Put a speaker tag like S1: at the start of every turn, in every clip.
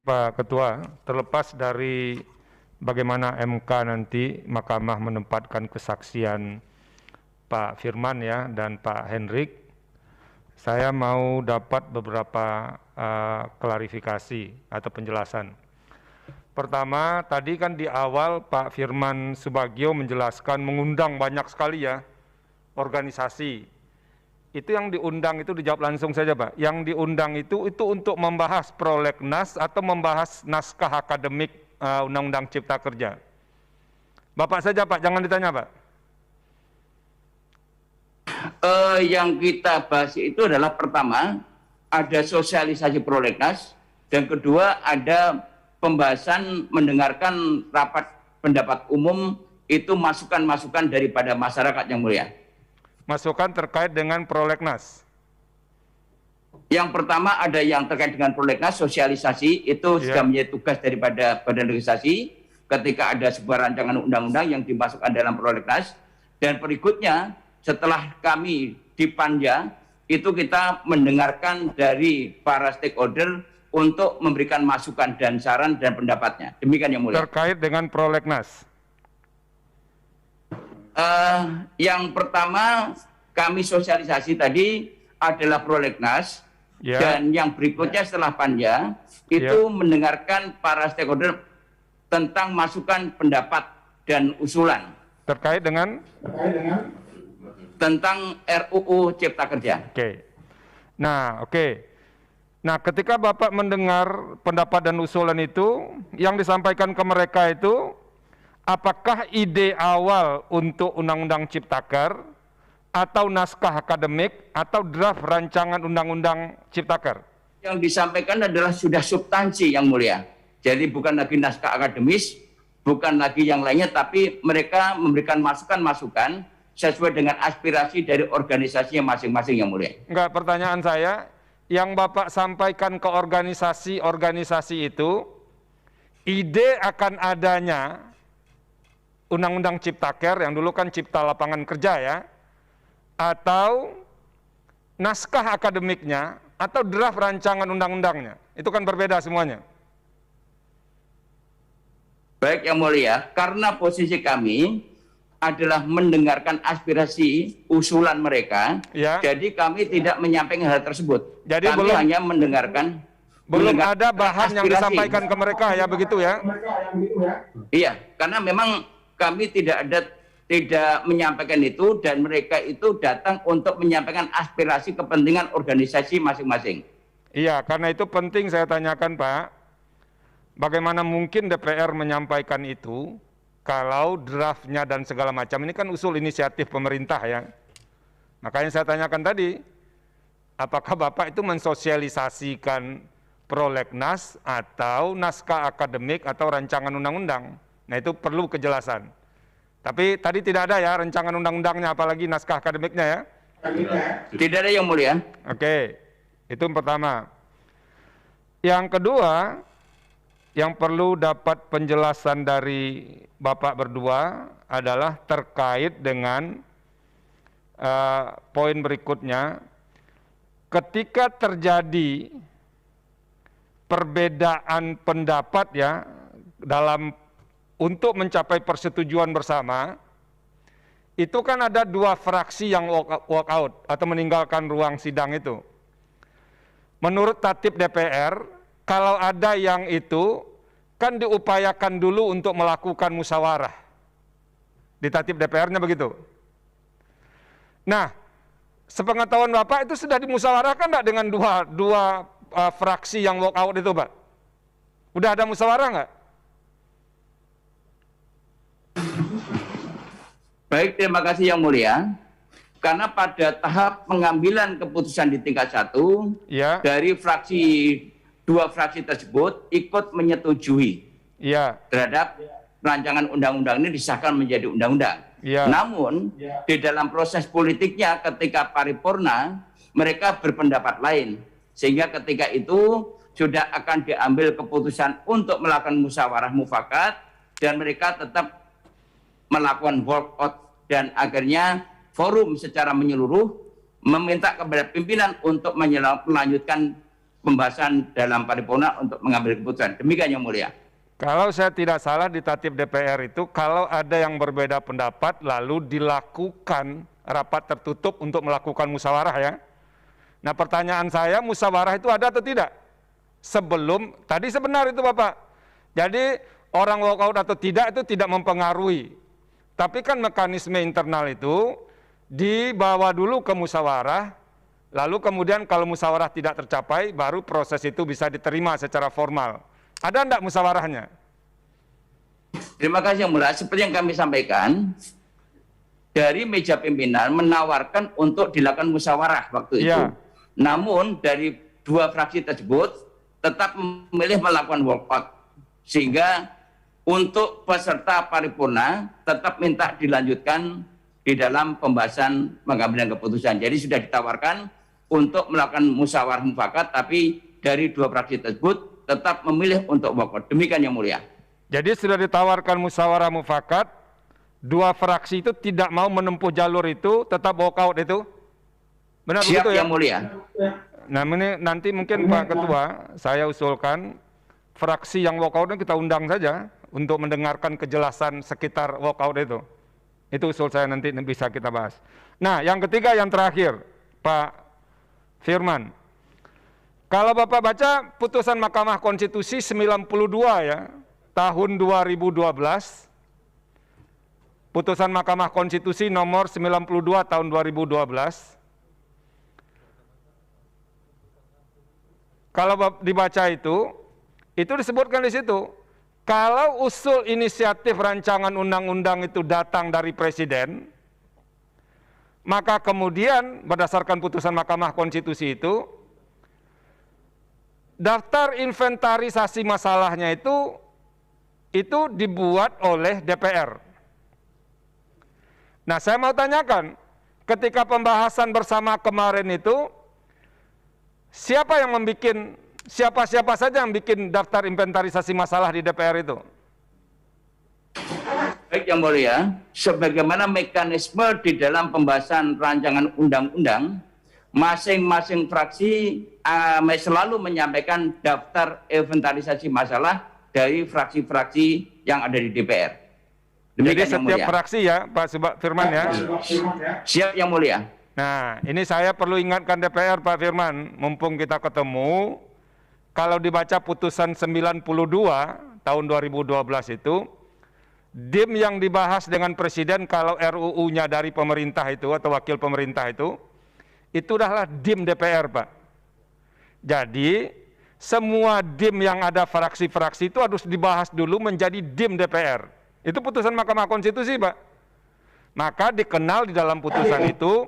S1: Pak Ketua, terlepas dari bagaimana MK nanti Mahkamah menempatkan kesaksian Pak Firman ya dan Pak Hendrik, saya mau dapat beberapa klarifikasi atau penjelasan. Pertama, tadi kan di awal Pak Firman Subagio menjelaskan mengundang banyak sekali ya organisasi. Itu yang diundang itu dijawab langsung saja Pak. Yang diundang itu untuk membahas prolegnas atau membahas naskah akademik Undang-Undang Cipta Kerja. Bapak saja Pak, jangan ditanya Pak.
S2: Yang kita bahas itu adalah pertama ada sosialisasi prolegnas dan kedua ada pembahasan mendengarkan rapat pendapat umum itu masukan-masukan daripada masyarakat yang mulia.
S1: Masukan terkait dengan prolegnas.
S2: Yang pertama ada yang terkait dengan prolegnas, sosialisasi itu sudah menjadi tugas daripada badan legislasi ketika ada sebuah rancangan undang-undang yang dimasukkan dalam prolegnas. Dan berikutnya setelah kami di Panja itu kita mendengarkan dari para stakeholder untuk memberikan masukan dan saran dan pendapatnya. Demikian yang mulia.
S1: Terkait dengan prolegnas.
S2: Yang pertama kami sosialisasi tadi adalah prolegnas dan yang berikutnya setelah Panja itu mendengarkan para stakeholder tentang masukan pendapat dan usulan
S1: terkait dengan
S2: tentang RUU Cipta Kerja.
S1: Nah, ketika Bapak mendengar pendapat dan usulan itu, yang disampaikan ke mereka itu, apakah ide awal untuk Undang-Undang Ciptaker, atau naskah akademik, atau draft rancangan Undang-Undang Ciptaker?
S2: Yang disampaikan adalah sudah substansi yang mulia. Jadi bukan lagi naskah akademis, bukan lagi yang lainnya, tapi mereka memberikan masukan-masukan sesuai dengan aspirasi dari organisasinya masing-masing yang mulia.
S1: Enggak, pertanyaan saya, yang Bapak sampaikan ke organisasi itu, ide akan adanya Undang-Undang Ciptaker, yang dulu kan Cipta Lapangan Kerja ya, atau naskah akademiknya, atau draft rancangan undang-undangnya. Itu kan berbeda semuanya.
S2: Baik yang mulia, karena posisi kami adalah mendengarkan aspirasi usulan mereka, jadi kami tidak menyampaikan hal tersebut.
S1: Jadi
S2: kami hanya mendengarkan.
S1: Belum ada bahan yang disampaikan ke mereka ya, begitu ya?
S2: Iya, karena memang kami tidak menyampaikan itu dan mereka itu datang untuk menyampaikan aspirasi kepentingan organisasi masing-masing.
S1: Iya, karena itu penting saya tanyakan Pak, bagaimana mungkin DPR menyampaikan itu kalau draftnya dan segala macam ini kan usul inisiatif pemerintah ya. Makanya saya tanyakan tadi, apakah Bapak itu mensosialisasikan prolegnas atau naskah akademik atau rancangan undang-undang? Nah itu perlu kejelasan. Tapi tadi tidak ada ya rancangan undang-undangnya, apalagi naskah akademiknya ya?
S2: Tidak ada yang mulia.
S1: Oke, itu yang pertama. Yang kedua, yang perlu dapat penjelasan dari Bapak berdua adalah terkait dengan poin berikutnya. Ketika terjadi perbedaan pendapat ya untuk mencapai persetujuan bersama, itu kan ada dua fraksi yang walk out atau meninggalkan ruang sidang itu. Menurut tatib DPR, kalau ada yang itu kan diupayakan dulu untuk melakukan musyawarah. Di tatib DPR-nya begitu. Nah, sepengetahuan Bapak itu sudah dimusyawarahkan enggak dengan dua fraksi yang walk out itu, Pak? Udah ada musyawarah enggak?
S2: Baik, terima kasih yang mulia. Karena pada tahap pengambilan keputusan di tingkat 1, dari dua fraksi tersebut ikut menyetujui terhadap rancangan undang-undang ini disahkan menjadi undang-undang. Namun di dalam proses politiknya ketika paripurna mereka berpendapat lain, sehingga ketika itu sudah akan diambil keputusan untuk melakukan musyawarah mufakat dan mereka tetap melakukan walkout dan akhirnya forum secara menyeluruh meminta kepada pimpinan untuk melanjutkan pembahasan dalam paripurna untuk mengambil keputusan. Demikian Yang Mulia.
S1: Kalau saya tidak salah di tatip DPR itu, kalau ada yang berbeda pendapat lalu dilakukan rapat tertutup untuk melakukan musyawarah ya. Nah pertanyaan saya, musyawarah itu ada atau tidak? Sebelum, tadi sebenar itu Bapak. Jadi orang walkout atau tidak itu tidak mempengaruhi. Tapi kan mekanisme internal itu dibawa dulu ke musyawarah, lalu kemudian kalau musyawarah tidak tercapai, baru proses itu bisa diterima secara formal. Ada enggak musyawarahnya?
S2: Terima kasih Yang Mulia. Seperti yang kami sampaikan, dari meja pimpinan menawarkan untuk dilakukan musyawarah waktu itu. Namun dari dua fraksi tersebut tetap memilih melakukan walkout. Sehingga untuk peserta paripurna tetap minta dilanjutkan di dalam pembahasan pengambilan keputusan. Jadi sudah ditawarkan untuk melakukan musyawarah mufakat, tapi dari dua fraksi tersebut tetap memilih untuk walkout. Demikian Yang Mulia.
S1: Jadi sudah ditawarkan musyawarah mufakat, dua fraksi itu tidak mau menempuh jalur itu, tetap walkout itu? Benar
S2: Siap,
S1: begitu ya?
S2: Yang Mulia.
S1: Nah ini nanti mungkin Pak Ketua, saya usulkan fraksi yang walkout kita undang saja untuk mendengarkan kejelasan sekitar walkout itu. Itu usul saya, nanti bisa kita bahas. Nah yang ketiga, yang terakhir, Pak Firman. Kalau Bapak baca putusan Mahkamah Konstitusi 92 ya, tahun 2012, putusan Mahkamah Konstitusi nomor 92 tahun 2012, kalau dibaca itu disebutkan di situ, kalau usul inisiatif rancangan undang-undang itu datang dari Presiden, maka kemudian berdasarkan putusan Mahkamah Konstitusi itu, daftar inventarisasi masalahnya itu dibuat oleh DPR. Nah, saya mau tanyakan, ketika pembahasan bersama kemarin itu, siapa saja yang bikin daftar inventarisasi masalah di DPR itu?
S2: Baik Yang Mulia, sebagaimana mekanisme di dalam pembahasan rancangan undang-undang, masing-masing fraksi selalu menyampaikan daftar inventarisasi masalah dari fraksi-fraksi yang ada di DPR.
S1: Jadi setiap fraksi ya, Pak Firman ya?
S2: Siap Yang Mulia.
S1: Nah, ini saya perlu ingatkan DPR, Pak Firman, mumpung kita ketemu, kalau dibaca putusan 92 tahun 2012 itu, DIM yang dibahas dengan Presiden kalau RUU-nya dari pemerintah itu atau wakil pemerintah itu adalah DIM DPR, Pak. Jadi, semua DIM yang ada fraksi-fraksi itu harus dibahas dulu menjadi DIM DPR. Itu putusan Mahkamah Konstitusi, Pak. Maka dikenal di dalam putusan itu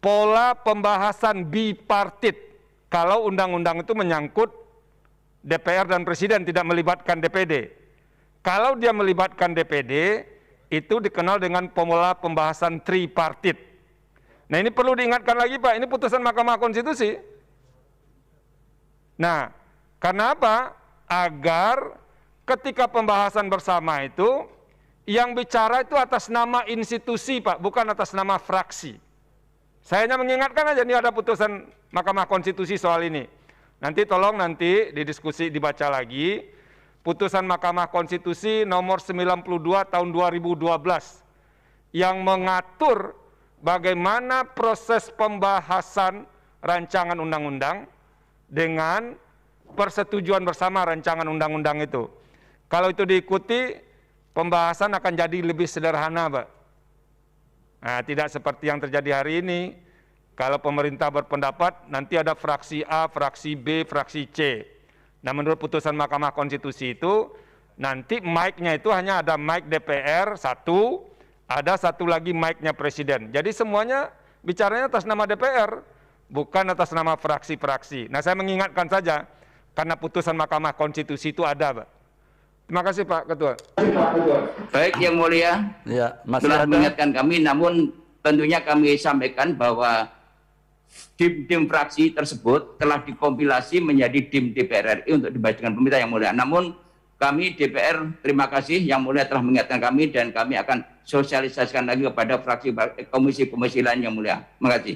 S1: pola pembahasan bipartit. Kalau undang-undang itu menyangkut DPR dan Presiden, tidak melibatkan DPD. Kalau dia melibatkan DPD, itu dikenal dengan pola pembahasan tripartit. Nah ini perlu diingatkan lagi Pak, ini putusan Mahkamah Konstitusi. Nah, karena apa? Agar ketika pembahasan bersama itu, yang bicara itu atas nama institusi Pak, bukan atas nama fraksi. Saya hanya mengingatkan aja, ini ada putusan Mahkamah Konstitusi soal ini. Nanti tolong didiskusi, dibaca lagi. Putusan Mahkamah Konstitusi nomor 92 tahun 2012 yang mengatur bagaimana proses pembahasan rancangan undang-undang dengan persetujuan bersama rancangan undang-undang itu. Kalau itu diikuti, pembahasan akan jadi lebih sederhana, Pak. Nah, tidak seperti yang terjadi hari ini. Kalau pemerintah berpendapat, nanti ada fraksi A, fraksi B, fraksi C. Nah, menurut putusan Mahkamah Konstitusi itu, nanti mic-nya itu hanya ada mic DPR satu, ada satu lagi mic-nya Presiden. Jadi semuanya bicaranya atas nama DPR, bukan atas nama fraksi-fraksi. Nah, saya mengingatkan saja, karena putusan Mahkamah Konstitusi itu ada, Pak. Terima kasih, Pak Ketua.
S2: Baik, Yang Mulia,
S3: ya,
S2: telah mengingatkan kami, namun tentunya kami sampaikan bahwa DIM fraksi tersebut telah dikompilasi menjadi DIM DPR RI untuk dibahas dengan pemerintah Yang Mulia. Namun kami DPR terima kasih Yang Mulia telah mengingatkan kami dan kami akan sosialisasikan lagi kepada fraksi komisi-komisi lain Yang Mulia. Terima kasih.